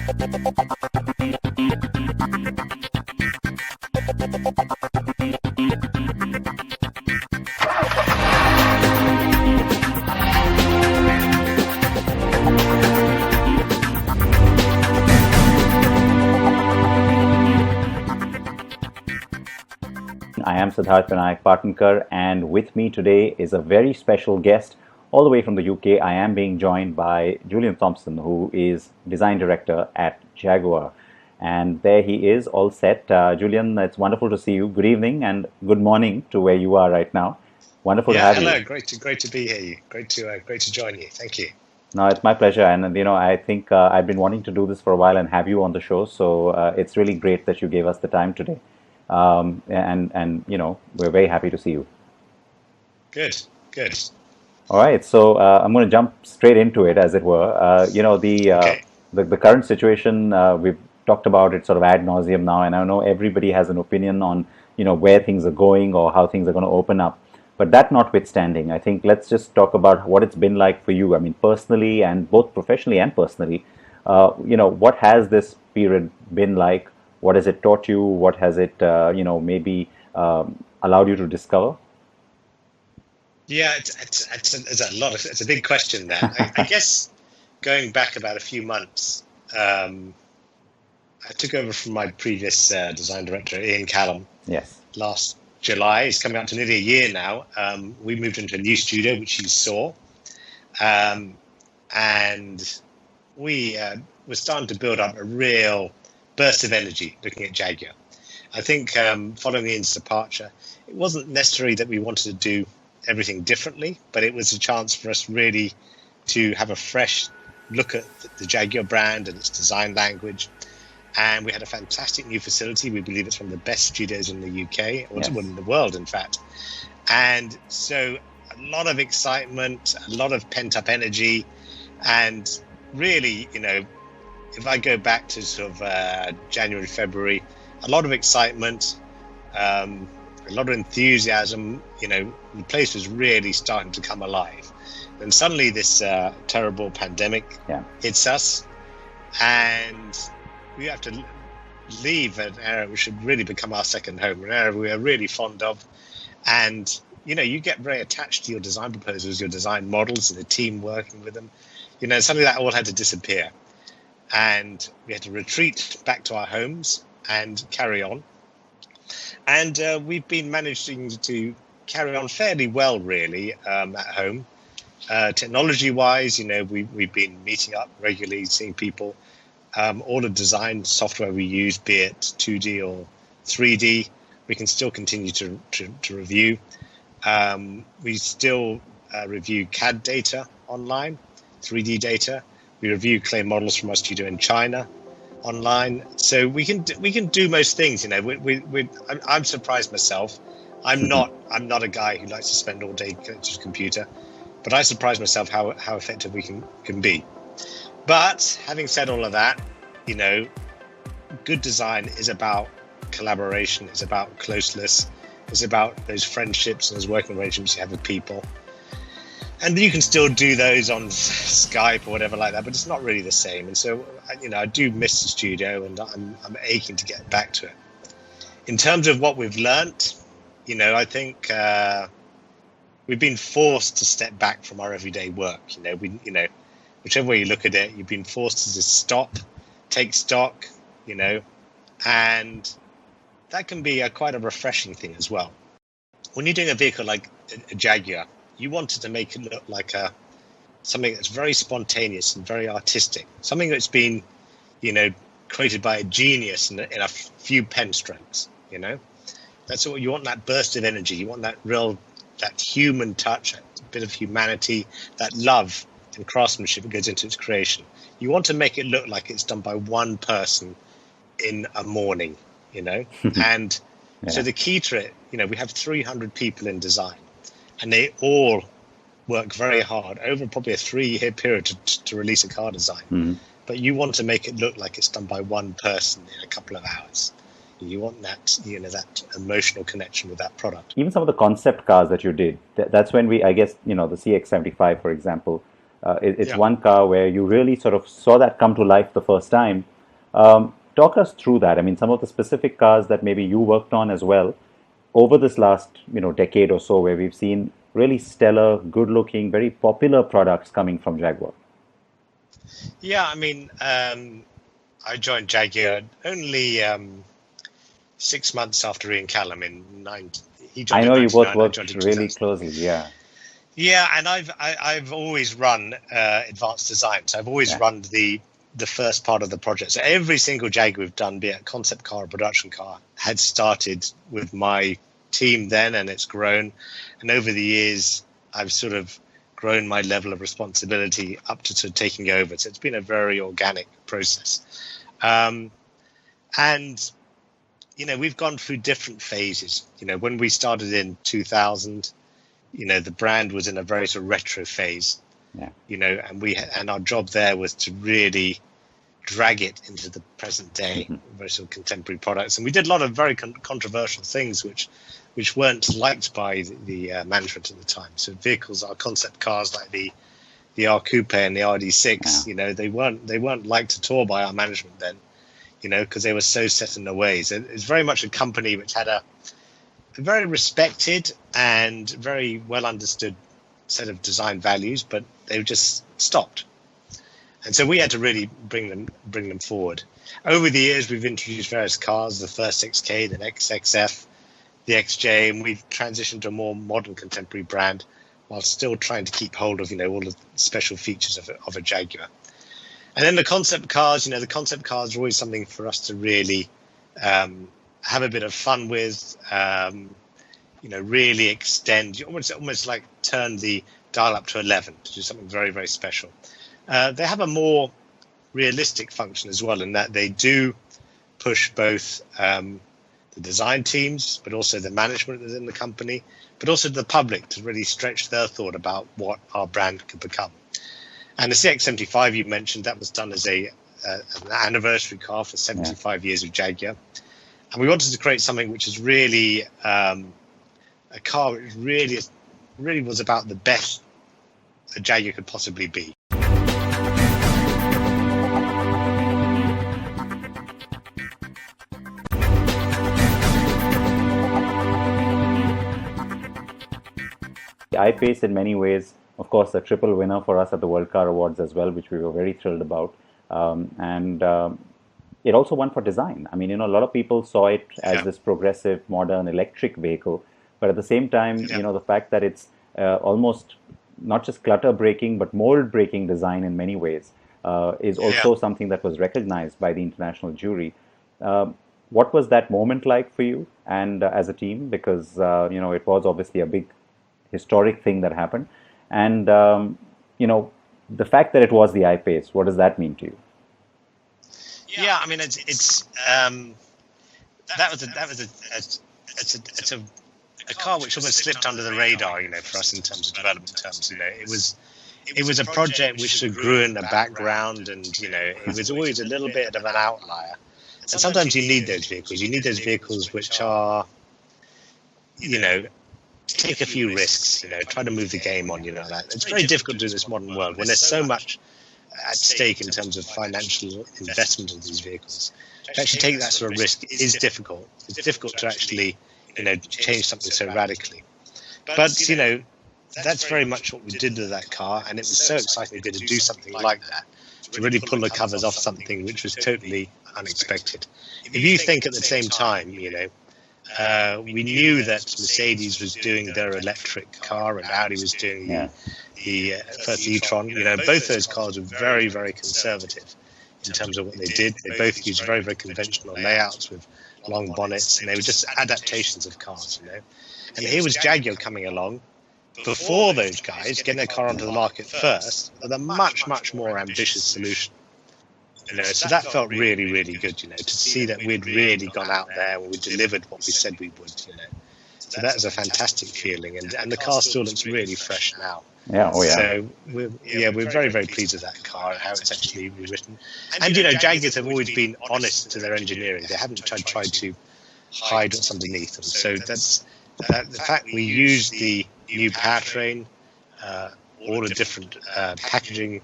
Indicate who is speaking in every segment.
Speaker 1: I am Siddharth Vinayak Partnkar, and with me today is a very special guest all the way from the UK. I am being joined by Julian Thomson, who is design director at Jaguar. And there he is, all set. Julian, it's wonderful to see you. Good evening and good morning to where you are right now. Wonderful to have you.
Speaker 2: Hello. Great to be here. Great to join you. Thank you.
Speaker 1: No, it's my pleasure. And I think I've been wanting to do this for a while and have you on the show. So it's really great that you gave us the time today. And we're very happy to see you.
Speaker 2: Good.
Speaker 1: All right, so I'm going to jump straight into it, as it were. The current situation, we've talked about it sort of ad nauseum now, and I know everybody has an opinion on where things are going or how things are going to open up. But that notwithstanding, I think let's just talk about what it's been like for you. I mean, personally, and both professionally and personally, what has this period been like? What has it taught you? What has it, maybe allowed you to discover?
Speaker 2: Yeah, it's a big question there. I guess going back about a few months, I took over from my previous design director, Ian Callum.
Speaker 1: Yes.
Speaker 2: Last July. It's coming up to nearly a year now. We moved into a new studio, which you saw, and we were starting to build up a real burst of energy looking at Jaguar. I think following Ian's departure, it wasn't necessarily that we wanted to do everything differently, but it was a chance for us really to have a fresh look at the Jaguar brand and its design language. And we had a fantastic new facility. We believe it's one of the best studios in the UK, or in the world, in fact. And so a lot of excitement, a lot of pent-up energy, and really, if I go back to sort of January, February, a lot of excitement, a lot of enthusiasm. The place was really starting to come alive. Then suddenly this terrible pandemic hits us, and we have to leave an area which should really become our second home, an area we are really fond of. And, you get very attached to your design proposals, your design models, and the team working with them. Suddenly that all had to disappear. And we had to retreat back to our homes and carry on. And we've been managing to carry on fairly well, really, at home. Technology-wise, we've been meeting up regularly, seeing people. All the design software we use, be it 2D or 3D, we can still continue to review. We still review CAD data online, 3D data. We review clay models from our studio in China online, so we can do most things. I'm surprised myself. I'm not a guy who likes to spend all day going to his computer, but I surprise myself how effective we can be. But having said all of that, good design is about collaboration. It's about closeness. It's about those friendships and those working arrangements you have with people. And you can still do those on Skype or whatever like that, but it's not really the same. And so, I do miss the studio, and I'm aching to get back to it. In terms of what we've learnt, I think we've been forced to step back from our everyday work. Whichever way you look at it, you've been forced to just stop, take stock, and that can be quite a refreshing thing as well. When you're doing a vehicle like a Jaguar, you wanted to make it look like something that's very spontaneous and very artistic, something that's been, created by a genius in a few pen strokes. That's what you want, that burst of energy. You want that human touch, that bit of humanity, that love and craftsmanship that goes into its creation. You want to make it look like it's done by one person in a morning, and so the key to it, we have 300 people in design, and they all work very hard over probably a 3-year period to release a car design. But you want to make it look like it's done by one person in a couple of hours. You want that, that emotional connection with that product.
Speaker 1: Even some of the concept cars that you did, that's when I guess, the CX-75, for example, it's one car where you really sort of saw that come to life the first time. Talk us through that. I mean, some of the specific cars that maybe you worked on as well over this last, decade or so, where we've seen really stellar, good-looking, very popular products coming from Jaguar.
Speaker 2: Yeah, I mean, I joined Jaguar only 6 months after Ian Callum he
Speaker 1: I
Speaker 2: joined in
Speaker 1: know you both
Speaker 2: 99, I joined
Speaker 1: worked
Speaker 2: in
Speaker 1: really
Speaker 2: 2000.
Speaker 1: closely. Yeah,
Speaker 2: Yeah, and I've always run advanced design. So I've always
Speaker 1: yeah,
Speaker 2: run the first part of the project. So every single Jaguar we've done, be it concept car or production car, had started with my team then, and it's grown. And over the years, I've sort of grown my level of responsibility up to sort of taking over. So it's been a very organic process. Um, and we've gone through different phases. When we started in 2000, the brand was in a very sort of retro phase,
Speaker 1: yeah.
Speaker 2: and our job there was to really drag it into the present day,
Speaker 1: Hmm.
Speaker 2: very sort of contemporary products. And we did a lot of very controversial things which weren't liked by the management at the time. So vehicles, our concept cars like the R Coupe and the RD6,
Speaker 1: Yeah.
Speaker 2: they weren't liked at all by our management then, because they were so set in their ways. It's very much a company which had a very respected and very well understood set of design values, but they just stopped. And so we had to really bring them forward. Over the years, we've introduced various cars: the first 6K, the XXF, the XJ, and we've transitioned to a more modern contemporary brand, while still trying to keep hold of all the special features of a Jaguar. And then the concept cars, the concept cars are always something for us to really have a bit of fun with, really extend, almost like turn the dial up to 11 to do something very, very special. They have a more realistic function as well, in that they do push both the design teams, but also the management within the company, but also the public to really stretch their thought about what our brand could become. And the CX-75 you mentioned, that was done as an anniversary car for 75 years of Jaguar. And we wanted to create something which is really a car which really was about the best a Jaguar could possibly be.
Speaker 1: The I-Pace in many ways, of course, a triple winner for us at the World Car Awards as well, which we were very thrilled about. And it also won for design. I mean, a lot of people saw it as
Speaker 2: Yeah,
Speaker 1: this progressive, modern electric vehicle, but at the same time,
Speaker 2: yeah,
Speaker 1: the fact that it's almost not just clutter breaking, but mold breaking design in many ways is
Speaker 2: yeah.
Speaker 1: also something that was recognized by the international jury. What was that moment like for you and as a team? Because it was obviously a big historic thing that happened, and the fact that it was the I-Pace, what does that mean to you?
Speaker 2: Yeah, I mean, it's a car which almost slipped under the radar, for us in terms of development terms. It was a project which sort of grew in the background, and it was always a little bit of an outlier. And sometimes you need those vehicles. You need those vehicles which are, take a few risks, try to move the game on, that. It's very difficult to do in this modern world when there's so much at stake in terms of financial investment in these vehicles. To actually take that sort of risk is difficult. It's difficult to actually, change something so radically. But, that's very much what we did with that car, and it was so exciting to do something like that, to really pull the covers off something which was totally unexpected. If you think at the same time, we knew that Mercedes was doing their electric car and Audi was doing
Speaker 1: Yeah,
Speaker 2: the first e-tron. Both those cars were very, very conservative in terms of what they did. They both used very, very conventional layouts with long bonnets, and they were just adaptations of cars. And here was Jaguar coming along before those guys, getting their car onto the market first, with a much, much more ambitious solution. So that felt really, really good, to see that we'd really gone out there and we delivered what we said we would. So that was a fantastic feeling, and the car still looks really fresh now.
Speaker 1: yeah, oh yeah.
Speaker 2: So we're very, very pleased with that car and how it's actually rewritten. And Jaguars have always been honest to their engineering. They haven't tried to hide what's underneath them. So that's the fact we used the new powertrain, all the different packaging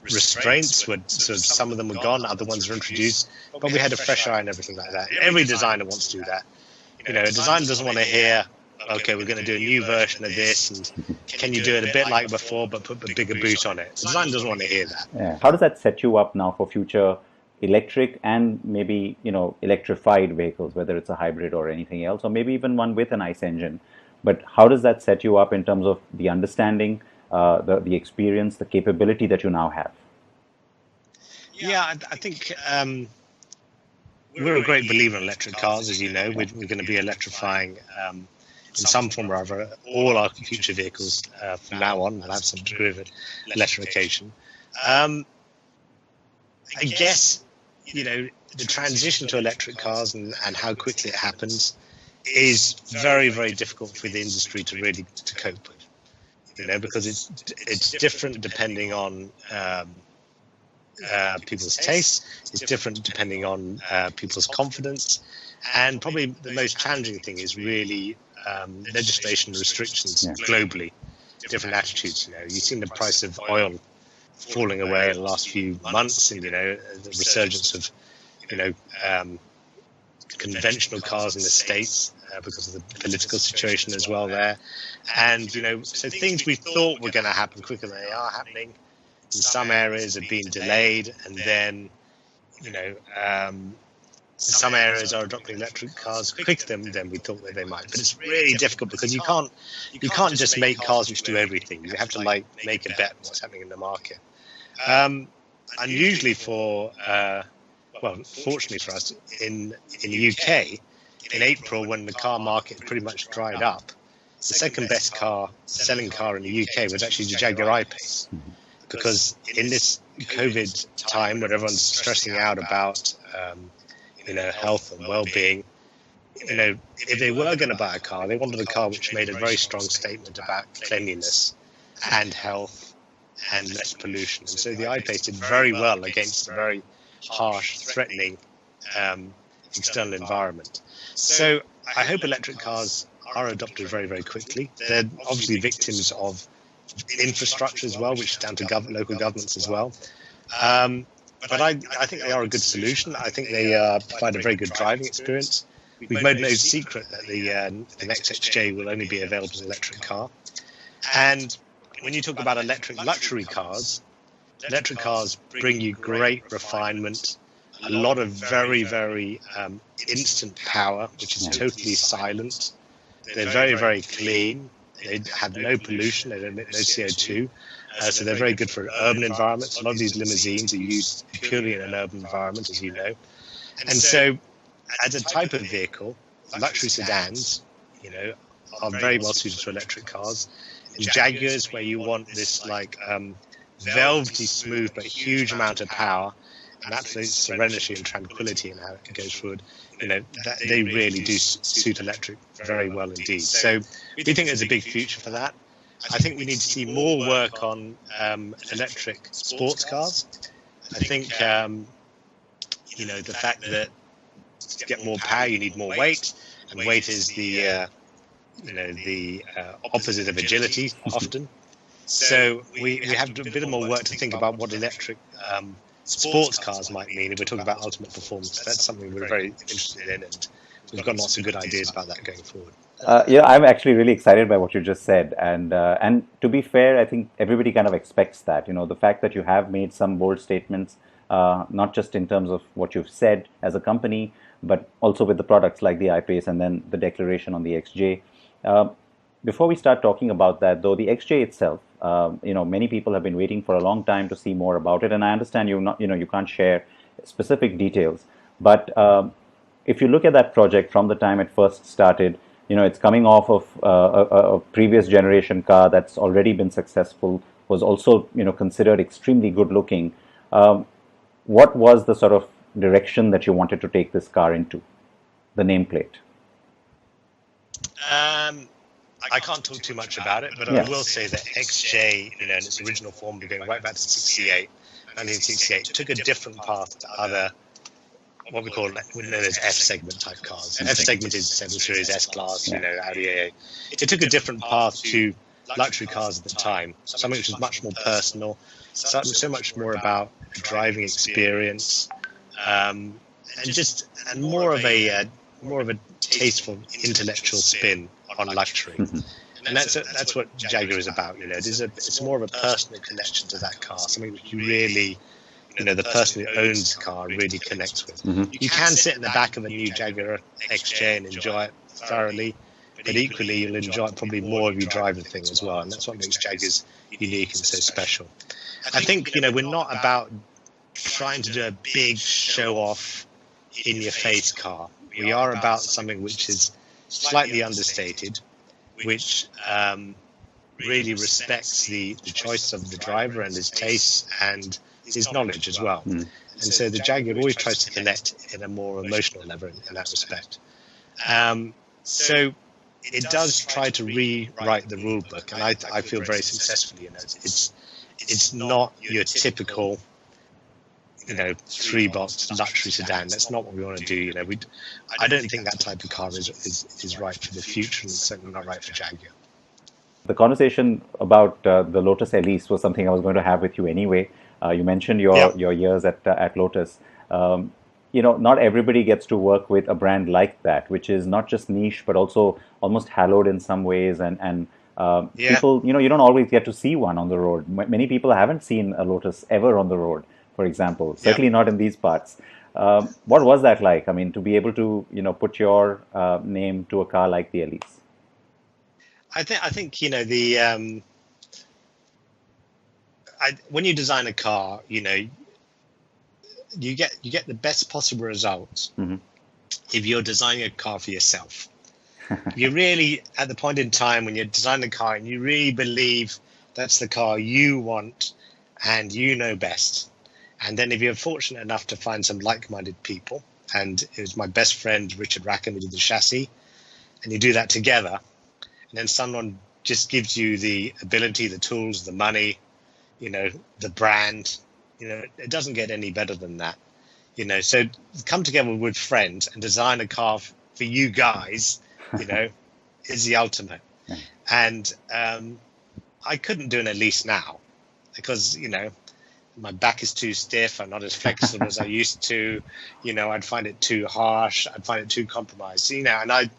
Speaker 2: restraints were sort of, some of them were gone, other ones were introduced, but we had a fresh eye and everything like that. Every designer wants to do that. A designer doesn't want to hear, okay, we're going to do a new version of this, and can you do it a bit like before, but put a bigger boot on it? The designer doesn't want to hear that.
Speaker 1: Yeah. How does that set you up now for future electric and maybe electrified vehicles, whether it's a hybrid or anything else, or maybe even one with an ICE engine? But how does that set you up in terms of the understanding, the experience, the capability that you now have?
Speaker 2: Yeah, I think we're a great believer in electric cars, as you know. We're going to be electrifying in some form or other all our future vehicles from now on. We'll have some degree of electrification. I guess, the transition to electric cars and how quickly it happens is very, very difficult for the industry to really to cope with, because it's different depending on people's tastes. It's different depending on people's confidence, and probably the most challenging thing is really legislation restrictions globally. Different attitudes. You've seen the price of oil falling away in the last few months, and the resurgence of conventional cars in the States because of the political situation as well there. And so things we thought were going to happen quicker than they are happening. In some areas have been delayed, and then some areas are adopting electric cars quicker than we thought that they might. But it's really difficult because you can't just make cars which do everything. You have to make a bet on what's happening in the market. Unusually fortunately for us in the UK, in April when the car market pretty much dried up, the second best selling car in the UK was actually the Jaguar I-Pace. Because in this COVID time, when everyone's stressing out about health and well-being, if they were going to buy a car, they wanted a car which made a very strong statement about cleanliness and health and less pollution. And so the I-Pace did very well against a very harsh, threatening external environment. So I hope electric cars are adopted very, very quickly. They're obviously victims of infrastructure as well, which is down to local governments as well. But I think they are a good solution. I think they provide a very good driving experience. We've made no secret that the next XJ will only be available as an electric car. And when you talk about electric luxury cars, electric cars bring you great refinement, a lot of very, very instant power, which is totally silent. They're very, very clean. They have no pollution. They emit no CO2. So they're very good for urban environments. A lot of these limousines are used purely in an urban environment, as you know. And so as a type of vehicle, luxury sedans, are very well suited to electric cars. In Jaguars, where you want this velvety smooth but huge amount of power and absolute serenity and tranquility in how it goes forward, they really do suit electric very well indeed. So we think there's a big future for that. I think we need to see more work on electric sports cars. I think the fact that to get more power you need more weight, and weight is the opposite of agility often. So we have a bit more work to think about what electric sports cars might mean if we're talking about ultimate performance. That's something we're very interested in, and we've got lots of good ideas about that going forward.
Speaker 1: I'm actually really excited by what you just said, and to be fair, I think everybody kind of expects that. The fact that you have made some bold statements, not just in terms of what you've said as a company, but also with the products like the I-Pace and then the declaration on the XJ. Before we start talking about that, though, the XJ itself, many people have been waiting for a long time to see more about it, and I understand you can't share specific details, but if you look at that project from the time it first started, it's coming off of a previous generation car that's already been successful, was also considered extremely good looking. What was the sort of direction that you wanted to take this car into, the nameplate?
Speaker 2: I can't talk too much about it, but I will say that XJ, in its original form, going right back to 1968, took a different path to other, what we call known as F segment type cars. F segment is 7 Series, S Class, Audi A8. It took a different path to luxury cars at the time, something which was much more personal, so much more about a driving experience, and more of a tasteful, intellectual spin on luxury. And that's what Jaguar is about. It's more of a personal connection to that car, something which you really, the person who owns the car really connects with. You can sit in the back of a new Jaguar XJ and enjoy it thoroughly, but equally you'll enjoy it probably more if you drive the thing as well, and that's what makes Jaguars unique and so special. I think we're not about trying to do a big show-off, in-your-face car. We are about something which is slightly understated, which really respects the choice of the driver and his tastes and his knowledge as well. And so the Jaguar always tries to connect in a more emotional level in that respect. So it does try to rewrite the rule book, and I feel very successfully. It's not your typical, 3-box luxury sedan. That's not what we want to do. I don't think that type of car is right for the future, and certainly not right for Jaguar.
Speaker 1: The conversation about the Lotus Elise was something I was going to have with you anyway. You mentioned your years at Lotus. Not everybody gets to work with a brand like that, which is not just niche, but also almost hallowed in some ways. And people, you don't always get to see one on the road. Many people haven't seen a Lotus ever on the road, for example. Certainly not in these parts. What was that like? I mean, to be able to, put your name to a car like the Elise?
Speaker 2: I think when you design a car, you get the best possible results if you're designing a car for yourself. You really, at the point in time when you're designing a car and you really believe that's the car you want and you know best. And then if you're fortunate enough to find some like-minded people, and it was my best friend, Richard Rackham, who did the chassis, and you do that together, and then someone just gives you the ability, the tools, the money, the brand, it doesn't get any better than that. So come together with friends and design a car for you guys, is the ultimate. And I couldn't do an Elise now because, my back is too stiff. I'm not as flexible as I used to. I'd find it too harsh. I'd find it too compromised. And I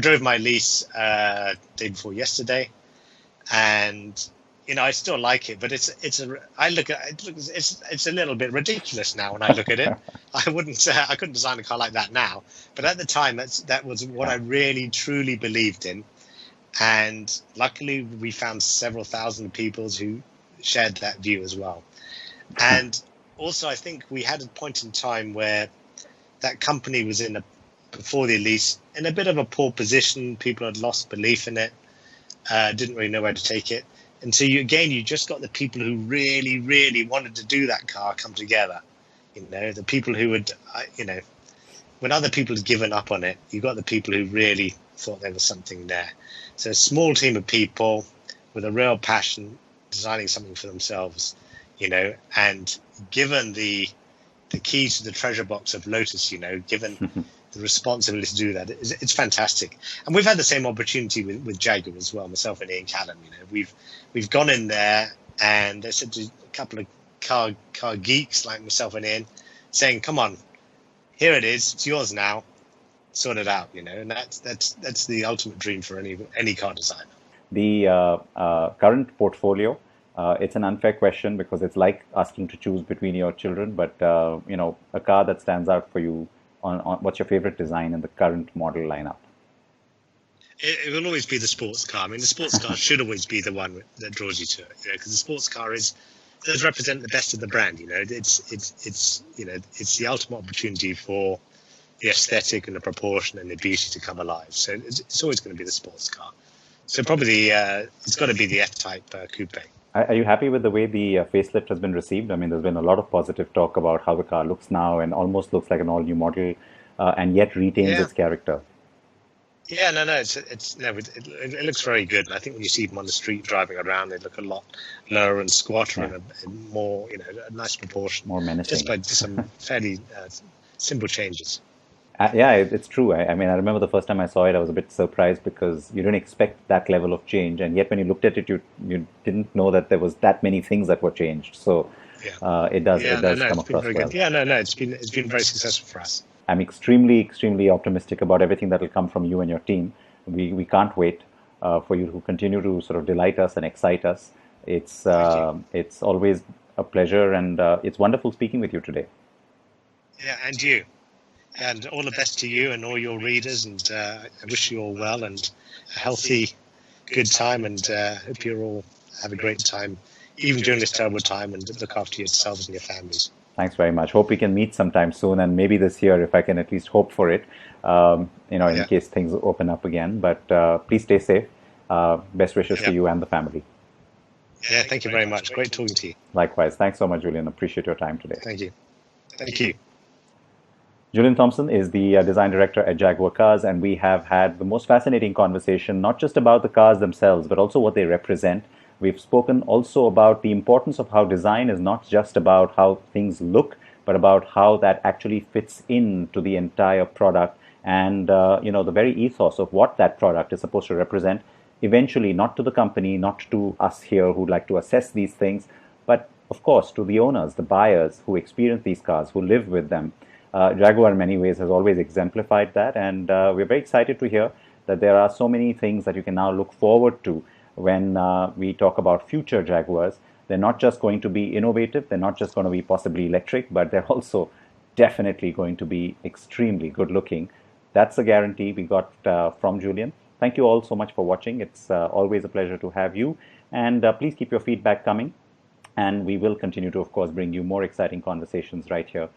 Speaker 2: drove my Elise day before yesterday, and I still like it, but it's a little bit ridiculous now when I look at it. I couldn't design a car like that now, but at the time that was what I really truly believed in, and luckily we found several thousand people who shared that view as well. And also I think we had a point in time where that company was before the Elise in a bit of a poor position. People had lost belief in it, didn't really know where to take it. And so you just got the people who really, really wanted to do that car come together. The people who would, when other people had given up on it, you got the people who really thought there was something there. So a small team of people with a real passion, designing something for themselves, and given the keys to the treasure box of Lotus, given the responsibility to do that, it's fantastic. And we've had the same opportunity with Jaguar as well, myself and Ian Callum. We've gone in there, and they said to a couple of car geeks like myself and Ian, saying, "Come on, here it is. It's yours now. Sort it out." And that's the ultimate dream for any car designer.
Speaker 1: The current portfolio. It's an unfair question because it's like asking to choose between your children, but a car that stands out for you. On what's your favorite design in the current model lineup?
Speaker 2: It will always be the sports car. I mean, the sports car should always be the one that draws you to it, because the sports car does represent the best of the brand. It's the ultimate opportunity for the aesthetic and the proportion and the beauty to come alive. So it's always going to be the sports car. So probably it's got to be the F-Type coupe.
Speaker 1: Are you happy with the way the facelift has been received? I mean, there's been a lot of positive talk about how the car looks now and almost looks like an all-new model, and yet retains its character.
Speaker 2: Yeah, no, it looks very good. And I think when you see them on the street driving around, they look a lot lower and squatter and more, a nice proportion.
Speaker 1: More menacing.
Speaker 2: Just by some fairly simple changes.
Speaker 1: Yeah, it's true. I mean, I remember the first time I saw it, I was a bit surprised because you didn't expect that level of change, and yet when you looked at it, you didn't know that there was that many things that were changed. So
Speaker 2: Yeah.
Speaker 1: it
Speaker 2: Yeah, no,
Speaker 1: does
Speaker 2: no,
Speaker 1: come
Speaker 2: it's been
Speaker 1: across
Speaker 2: very good.
Speaker 1: well.
Speaker 2: Yeah, no, no, it's been very successful for us.
Speaker 1: I'm extremely optimistic about everything that will come from you and your team. We can't wait for you to continue to sort of delight us and excite us.
Speaker 2: Thank you.
Speaker 1: It's always a pleasure, and it's wonderful speaking with you today.
Speaker 2: Yeah, and you. And all the best to you and all your readers. And I wish you all well and a healthy, good time. And hope you all have a great time, even during this terrible time, and look after yourselves and your families.
Speaker 1: Thanks very much. Hope we can meet sometime soon, and maybe this year, if I can at least hope for it. In
Speaker 2: Yeah,
Speaker 1: case things open up again. But please stay safe. Best wishes to
Speaker 2: yeah,
Speaker 1: you and the family.
Speaker 2: yeah. Thank you very much. Great talking to you.
Speaker 1: Likewise. Thanks so much, Julian. Appreciate your time today.
Speaker 2: Thank you. Thank you.
Speaker 1: Julian Thomson is the design director at Jaguar Cars, and we have had the most fascinating conversation, not just about the cars themselves, but also what they represent. We've spoken also about the importance of how design is not just about how things look, but about how that actually fits into the entire product and the very ethos of what that product is supposed to represent. Eventually, not to the company, not to us here who like to assess these things, but of course to the owners, the buyers who experience these cars, who live with them. Jaguar, in many ways, has always exemplified that, and we're very excited to hear that there are so many things that you can now look forward to when we talk about future Jaguars. They're not just going to be innovative, they're not just going to be possibly electric, but they're also definitely going to be extremely good looking. That's a guarantee we got from Julian. Thank you all so much for watching. It's always a pleasure to have you, and please keep your feedback coming. And we will continue to, of course, bring you more exciting conversations right here